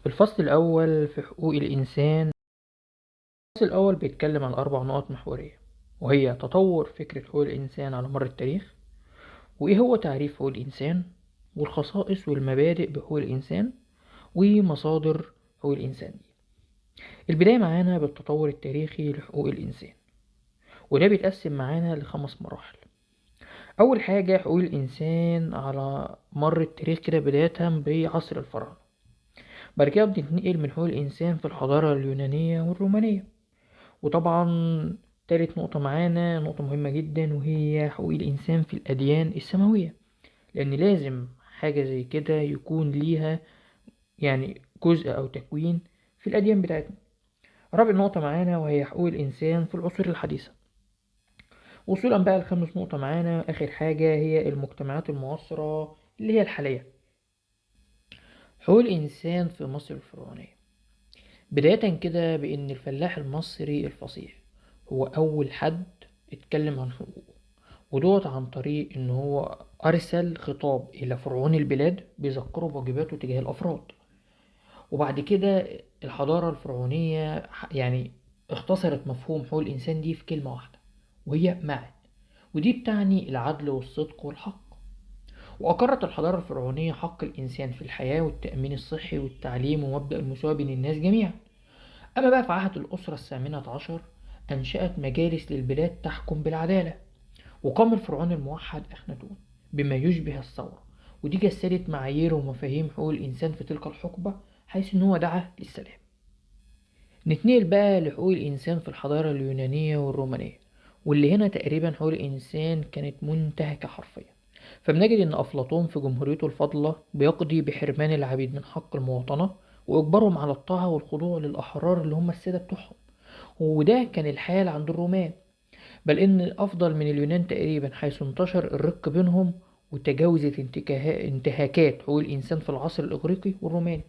الفصل الأول في حقوق الإنسان. الفصل الأول بيتكلم عن 4 نقط محورية، وهي تطور فكرة حقوق الإنسان على مر التاريخ، وإيه هو تعريف حقوق الإنسان، والخصائص والمبادئ بحقوق الإنسان، ومصادر حقوق الإنسان دي. البداية معانا بالتطور التاريخي لحقوق الإنسان، وده بيتقسم معانا ل5 مراحل. أول حاجة حقوق الإنسان على مر التاريخ كده بداية بعصر الفراعنة. بعد كده بنتنقل من حقوق الإنسان في الحضارة اليونانية والرومانية. وطبعا تالت نقطة معانا نقطة مهمة جدا، وهي حقوق الإنسان في الأديان السماوية، لأن لازم حاجة زي كده يكون ليها يعني جزء أو تكوين في الأديان بتاعتنا. رابع نقطة معانا وهي حقوق الإنسان في العصور الحديثة. وصولا بقى ل5 نقطة معانا، آخر حاجة هي المجتمعات المعاصرة اللي هي الحالية. حقوق الإنسان في مصر الفرعونية، بداية كده بإن الفلاح المصري الفصيح هو أول حد اتكلم عن حقوقه، ودوت عن طريق إن هو أرسل خطاب إلى فرعون البلاد بيذكره بواجباته تجاه الأفراد. وبعد كده الحضارة الفرعونية يعني اختصرت مفهوم حقوق الإنسان دي في كلمة واحدة، وهي معا، ودي بتعني العدل والصدق والحق. وأقرت الحضارة الفرعونية حق الإنسان في الحياة والتأمين الصحي والتعليم ومبدأ المساواة بين الناس جميعا. أما بقى في عهد الأسرة ال18 أنشأت مجالس للبلاد تحكم بالعدالة، وقام الفرعون الموحد أخناتون بما يشبه الثورة، ودي جسدت معايير ومفاهيم حقوق الإنسان في تلك الحقبة، حيث إن هو دعا للسلام. نتنقل بقى لحقوق الإنسان في الحضارة اليونانية والرومانية، واللي هنا تقريبا حقوق الإنسان كانت منتهكة حرفيا. فبنجد إن أفلاطون في جمهوريته الفاضلة بيقضي بحرمان العبيد من حق المواطنة، وإجبارهم على الطاعة والخضوع للأحرار اللي هم السادة بتوعهم. وده كان الحال عند الرومان، بل إن أفضل من اليونان تقريبا، حيث انتشر الرق بينهم وتجاوزت انتهاكات حقوق الإنسان في العصر الإغريقي والروماني.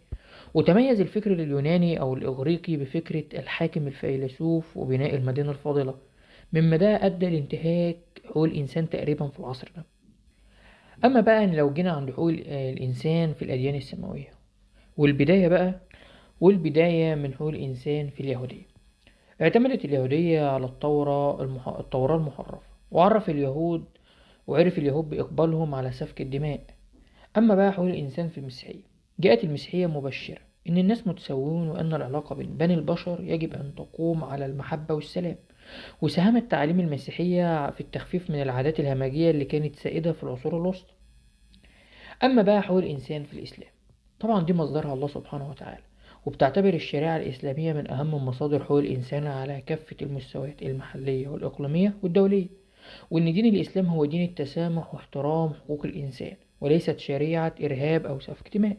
وتميز الفكر اليوناني أو الإغريقي بفكرة الحاكم الفيلسوف وبناء المدينة الفاضلة، مما ده أدى لانتهاك حقوق الإنسان تقريبا في العصر ده. أما بقى لو جينا عند حقوق الإنسان في الأديان السماوية، والبداية من حقوق الإنسان في اليهودية. اعتمدت اليهودية على التوراة المحرفة، وعرف اليهود بإقبالهم على سفك الدماء. أما بقى حقوق الإنسان في المسيحية، جاءت المسيحية مبشرة إن الناس متساوون، وأن العلاقة بين بني البشر يجب أن تقوم على المحبة والسلام. وساهمت تعاليم المسيحية في التخفيف من العادات الهمجية اللي كانت سائدة في العصور الوسطى. أما بقى حقوق الإنسان في الإسلام، طبعا دي مصدرها الله سبحانه وتعالى، وبتعتبر الشريعة الإسلامية من أهم مصادر حقوق الإنسان على كافة المستويات المحلية والإقليمية والدولية. وإن دين الإسلام هو دين التسامح واحترام حقوق الإنسان، وليست شريعة إرهاب أو سفك دماء.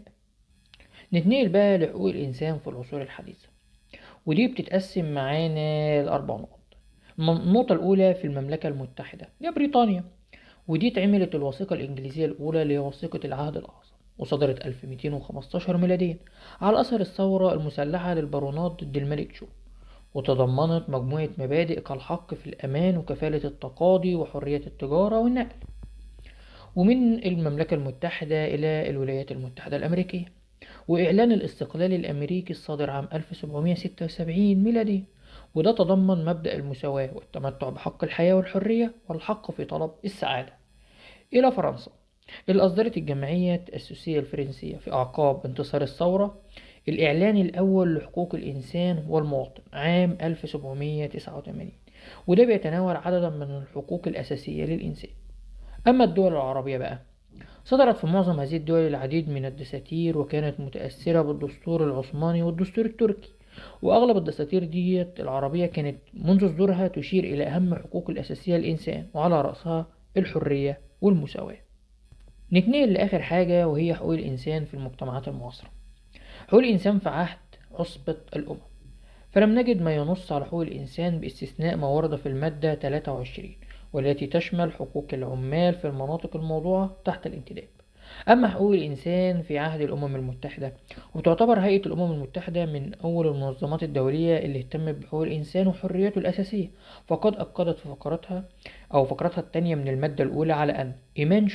نتنقل بقى لحقوق الإنسان في العصور الحديثة، ودي بتتقسم معانا ل4 نقط. النقطة الأولى في المملكة المتحدة يا بريطانيا، ودي اتعملت الوثيقة الإنجليزية الأولى اللي هي وثيقة العهد الأعظم، وصدرت 1215 ميلاديا على أثر الثورة المسلحة للبارونات ضد الملك جو. وتضمنت مجموعة مبادئ كالحق في الأمان وكفالة التقاضي وحرية التجارة والنقل. ومن المملكة المتحدة إلى الولايات المتحدة الأمريكية، وإعلان الاستقلال الأمريكي الصادر عام 1776 ميلادي، وده تضمن مبدأ المساواة والتمتع بحق الحياة والحرية والحق في طلب السعادة. إلى فرنسا، اللي أصدرت الجمعية التأسيسية الفرنسية في أعقاب انتصار الثورة الإعلان الأول لحقوق الإنسان والمواطن عام 1789، وده بيتناول عددا من الحقوق الأساسية للإنسان. أما الدول العربية بقى، صدرت في معظم هذه الدول العديد من الدساتير، وكانت متأثرة بالدستور العثماني والدستور التركي. وأغلب الدساتير دي العربية كانت منذ صدورها تشير إلى أهم حقوق الأساسية للإنسان، وعلى رأسها الحرية والمساواة. نتنقل لآخر حاجة، وهي حقوق الإنسان في المجتمعات المعاصرة. حقوق الإنسان في عهد عصبة الأمم، فلم نجد ما ينص على حقوق الإنسان باستثناء ما ورد في المادة 23، والتي تشمل حقوق العمال في المناطق الموضوعة تحت الانتداب. أما حقوق الإنسان في عهد الأمم المتحدة، وتعتبر هيئة الأمم المتحدة من أول المنظمات الدولية اللي اهتمت بحقوق الإنسان وحرياته الأساسية، فقد أكدت في فقرتها الثانية من المادة الأولى على أن إيمان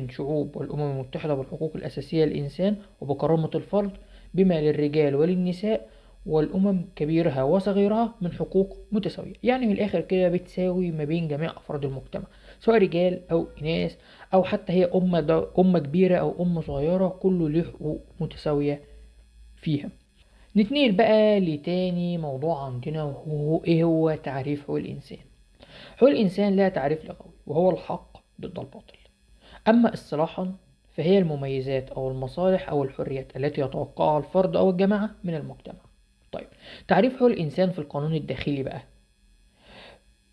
شعوب والأمم المتحدة بالحقوق الأساسية للإنسان وبكرامة الفرد بما للرجال وللنساء والأمم كبيرها وصغيرها من حقوق متساوية. يعني من الآخر كده بتساوي ما بين جميع أفراد المجتمع، سواء رجال أو إناث، أو حتى هي أمة كبيرة أو أمة صغيرة، كله له حقوق متساوية فيها. نتنقل بقى لتاني موضوع عندنا، وهو إيه هو تعريف حقوق الإنسان. حقوق الإنسان لها تعريف لغوي وهو الحق ضد الباطل. أما اصطلاحا فهي المميزات أو المصالح أو الحريات التي يتوقعها الفرد أو الجماعة من المجتمع. طيب، تعريف حقوق الإنسان في القانون الداخلي بقى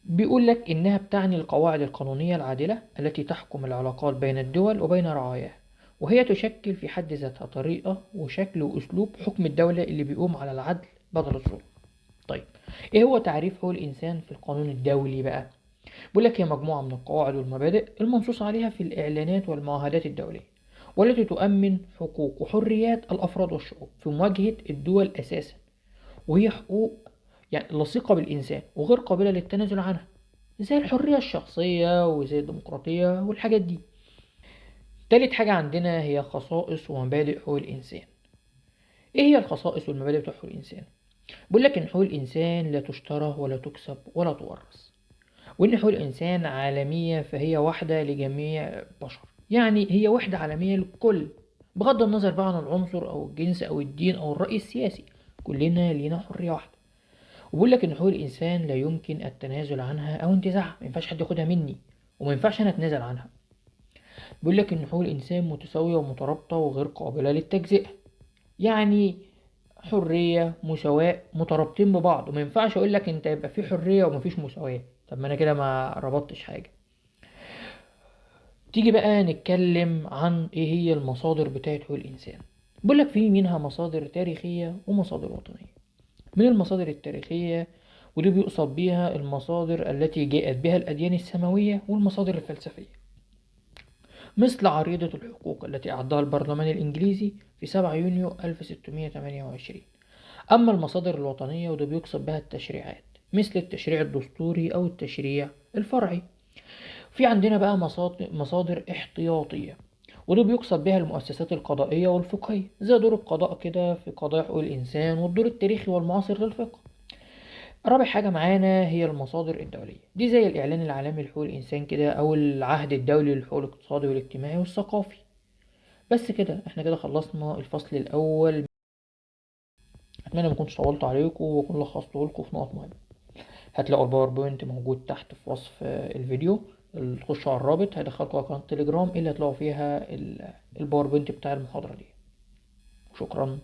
بيقول لك إنها بتعني القواعد القانونية العادلة التي تحكم العلاقات بين الدول وبين رعاياها، وهي تشكل في حد ذاتها طريقة وشكل وأسلوب حكم الدولة اللي بيقوم على العدل بدل الظلم. طيب، إيه هو تعريف حقوق الإنسان في القانون الدولي بقى؟ بيقول لك هي مجموعة من القواعد والمبادئ المنصوص عليها في الإعلانات والمعاهدات الدولية، والتي تؤمن حقوق وحريات الأفراد والشعوب في مواجهة الدول أساسا، وهي حقوق يعني لصيقة بالإنسان وغير قابلة للتنازل عنها، زي الحرية الشخصية وزي الديمقراطية والحاجات دي. تالت حاجة عندنا هي خصائص ومبادئ حقوق الإنسان. إيه هي الخصائص والمبادئ بتاع حقوق الإنسان؟ بيقول لك إن حقوق الإنسان لا تشترى ولا تكسب ولا تورث، وإن حقوق الإنسان عالمية فهي واحدة لجميع البشر، يعني هي وحدة عالمية للكل بغض النظر بقى عن العنصر أو الجنس أو الدين أو الرأي السياسي، كلنا لينا حرية واحدة. وبيقول لك إن حقوق الإنسان لا يمكن التنازل عنها أو انتزاعها، مينفعش حد ياخدها مني وما ينفعش أنا أتنازل عنها. بيقول لك إن حقوق الإنسان متساوية ومترابطة وغير قابلة للتجزئة، يعني حرية مساواة مترابطين ببعض، وما ينفعش أقول لك أنت يبقى في حرية ومفيش مساواة، طب ما أنا كده ما ربطتش حاجة. تيجي بقى نتكلم عن ايه هي المصادر بتاعت حقوق الانسان. بقولك في منها مصادر تاريخية ومصادر وطنية. من المصادر التاريخية، ودي بيقصد بيها المصادر التي جاءت بها الأديان السماوية والمصادر الفلسفية، مثل عريضة الحقوق التي أعدها البرلمان الإنجليزي في 7 يونيو 1628. أما المصادر الوطنية وده بيقصد بها التشريعات، مثل التشريع الدستوري أو التشريع الفرعي. في عندنا بقى مصادر احتياطية، وده بيقصد بها المؤسسات القضائية والفقهية، زي دور القضاء كده في قضايا حقوق الإنسان والدور التاريخي والمعاصر للفقه. رابع حاجة معانا هي المصادر الدولية، دي زي الإعلان العالمي لحقوق الإنسان كده أو العهد الدولي للحقوق الاقتصادي والاجتماعي والثقافي. بس كده احنا كده خلصنا الفصل الأول. أتمنى ما كنتش طولت عليكم وأكون لخصته لكم في نقط مهمة. هتلاقوا الباوربوينت موجود تحت في وصف الفيديو، تخشوا على الرابط هيدخلكم على قناة تليجرام اللي هتلاقوا فيها الباوربوينت بتاع المحاضرة دي. شكرا.